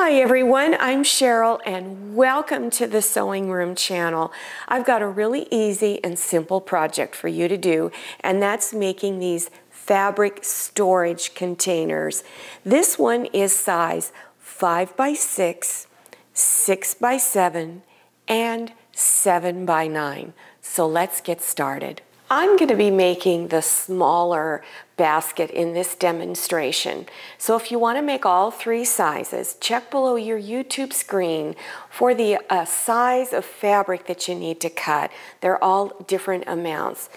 Hi everyone, I'm Cheryl and welcome to the Sewing Room channel. I've got a really easy and simple project for you to do, and that's making these fabric storage containers. This one is size 5 by 6, 6 by 7, and 7 by 9. So let's get started. I'm going to be making the smaller basket in this demonstration. So if you want to make all three sizes, check below your YouTube screen for the size of fabric that you need to cut. They're all different amounts.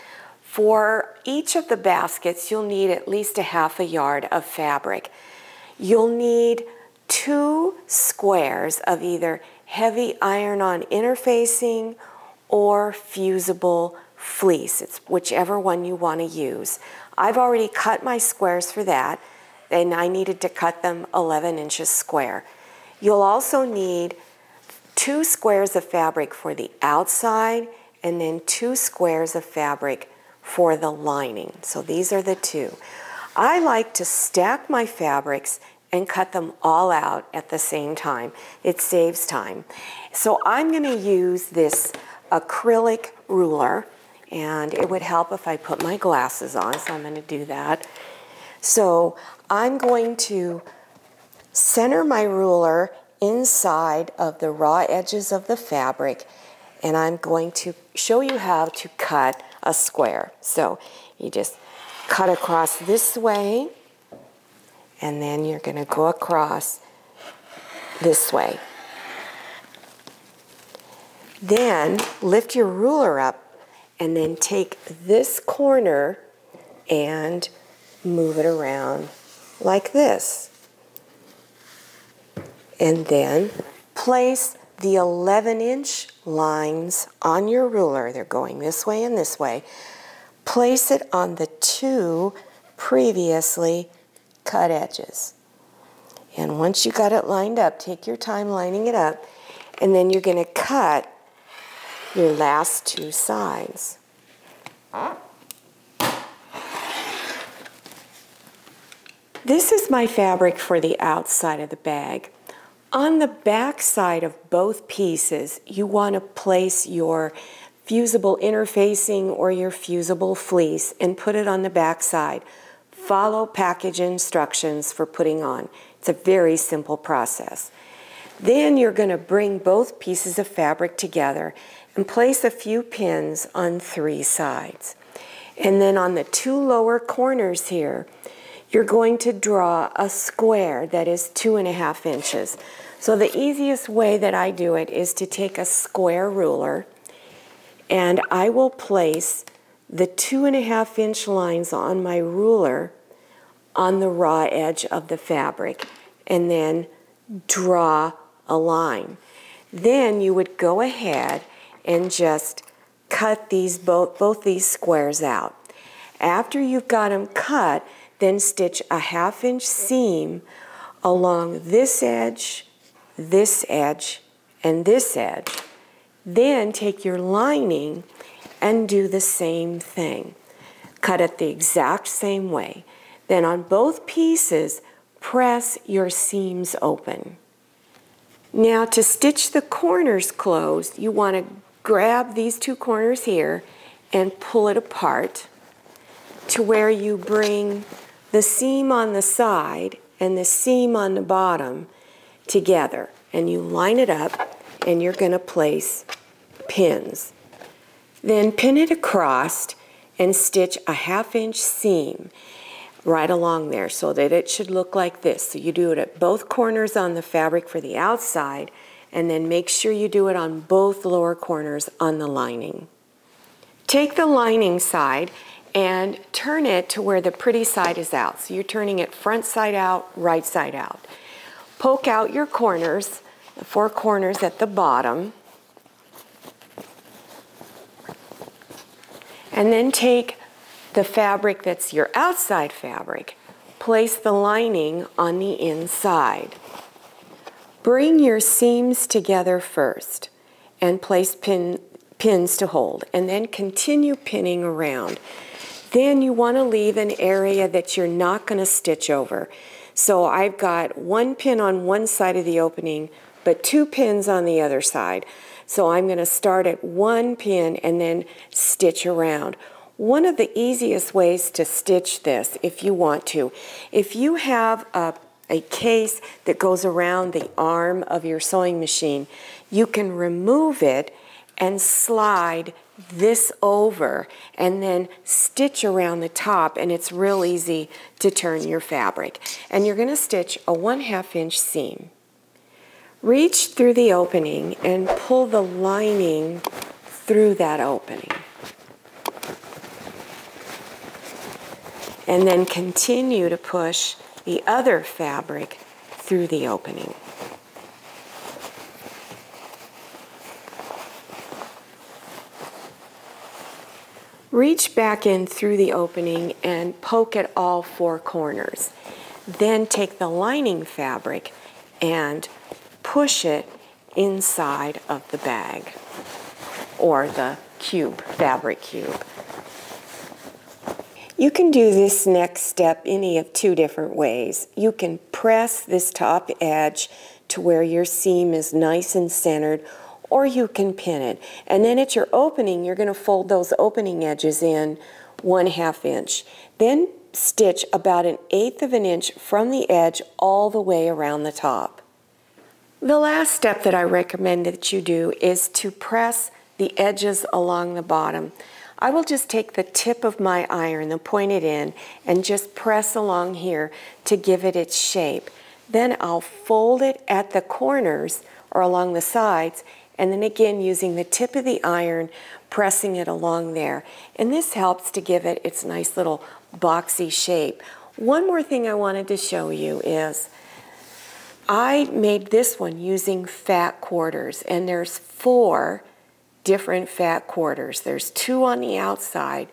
For each of the baskets, you'll need at least a half a yard of fabric. You'll need 2 squares of either heavy iron-on interfacing or fusible fleece. It's whichever one you want to use. I've already cut my squares for that, and I needed to cut them 11 inches square. You'll also need 2 squares of fabric for the outside and then 2 squares of fabric for the lining. So these are the 2. I like to stack my fabrics and cut them all out at the same time. It saves time. So I'm going to use this acrylic ruler, and it would help if I put my glasses on, so I'm going to do that. So I'm going to center my ruler inside of the raw edges of the fabric, and I'm going to show you how to cut a square. So you just cut across this way, and then you're going to go across this way. Then lift your ruler up and then take this corner and move it around like this. And then place the 11-inch lines on your ruler. They're going this way and this way. Place it on the 2 previously cut edges. And once you got it lined up, take your time lining it up, and then you're going to cut your last 2 sides. This is my fabric for the outside of the bag. On the back side of both pieces, you want to place your fusible interfacing or your fusible fleece and put it on the back side. Follow package instructions for putting on. It's a very simple process. Then you're going to bring both pieces of fabric together and place a few pins on 3 sides. And then on the 2 lower corners here, you're going to draw a square that is 2.5 inches. So the easiest way that I do it is to take a square ruler, and I will place the 2.5-inch lines on my ruler on the raw edge of the fabric, and then draw a line. Then you would go ahead and just cut these both these squares out. After you've got them cut, then stitch a 1/2-inch seam along this edge, and this edge. Then take your lining and do the same thing. Cut it the exact same way. Then on both pieces, press your seams open. Now to stitch the corners closed, you want to grab these 2 corners here and pull it apart to where you bring the seam on the side and the seam on the bottom together. And you line it up, and you're going to place pins. Then pin it across and stitch a 1/2-inch seam right along there so that it should look like this. So you do it at both corners on the fabric for the outside, and then make sure you do it on both lower corners on the lining. Take the lining side and turn it to where the pretty side is out. So you're turning it front side out, right side out. Poke out your corners, the 4 corners at the bottom, and then take the fabric that's your outside fabric, place the lining on the inside. Bring your seams together first and place pins to hold, and then continue pinning around. Then you want to leave an area that you're not going to stitch over. So I've got 1 pin on one side of the opening, but 2 pins on the other side. So I'm going to start at 1 pin and then stitch around. One of the easiest ways to stitch this, if you want to, if you have a case that goes around the arm of your sewing machine, you can remove it and slide this over and then stitch around the top, and it's real easy to turn your fabric. And you're going to stitch a 1/2 inch seam. Reach through the opening and pull the lining through that opening. And then continue to push the other fabric through the opening. Reach back in through the opening and poke at all 4 corners. Then take the lining fabric and push it inside of the bag or the cube, fabric cube. You can do this next step any of 2 different ways. You can press this top edge to where your seam is nice and centered, or you can pin it. And then at your opening, you're going to fold those opening edges in 1/2 inch. Then stitch about 1/8 of an inch from the edge all the way around the top. The last step that I recommend that you do is to press the edges along the bottom. I will just take the tip of my iron and point it in and just press along here to give it its shape. Then I'll fold it at the corners or along the sides, and then again using the tip of the iron, pressing it along there. And this helps to give it its nice little boxy shape. One more thing I wanted to show you is I made this one using fat quarters, and there's 4 different fat quarters. There's 2 on the outside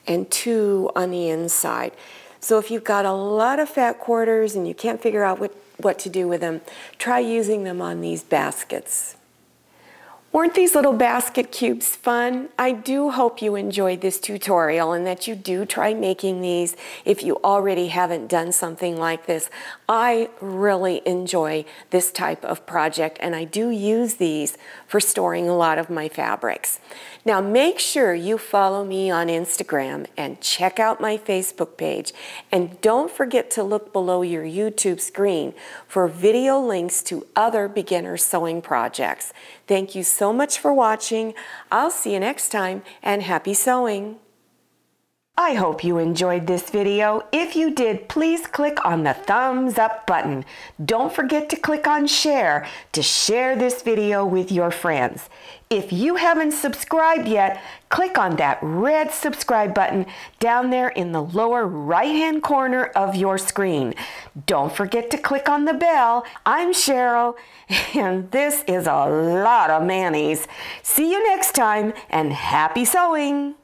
and 2 on the inside. So if you've got a lot of fat quarters and you can't figure out what to do with them, try using them on these baskets. Weren't these little basket cubes fun? I do hope you enjoyed this tutorial and that you do try making these if you already haven't done something like this. I really enjoy this type of project, and I do use these for storing a lot of my fabrics. Now make sure you follow me on Instagram and check out my Facebook page, and don't forget to look below your YouTube screen for video links to other beginner sewing projects. Thank you so much for watching. I'll see you next time, and happy sewing. I hope you enjoyed this video. If you did, please click on the thumbs up button. Don't forget to click on share to share this video with your friends. If you haven't subscribed yet, click on that red subscribe button down there in the lower right-hand corner of your screen. Don't forget to click on the bell. I'm Cheryl, and this is a lot of mayonnaise. See you next time, and happy sewing!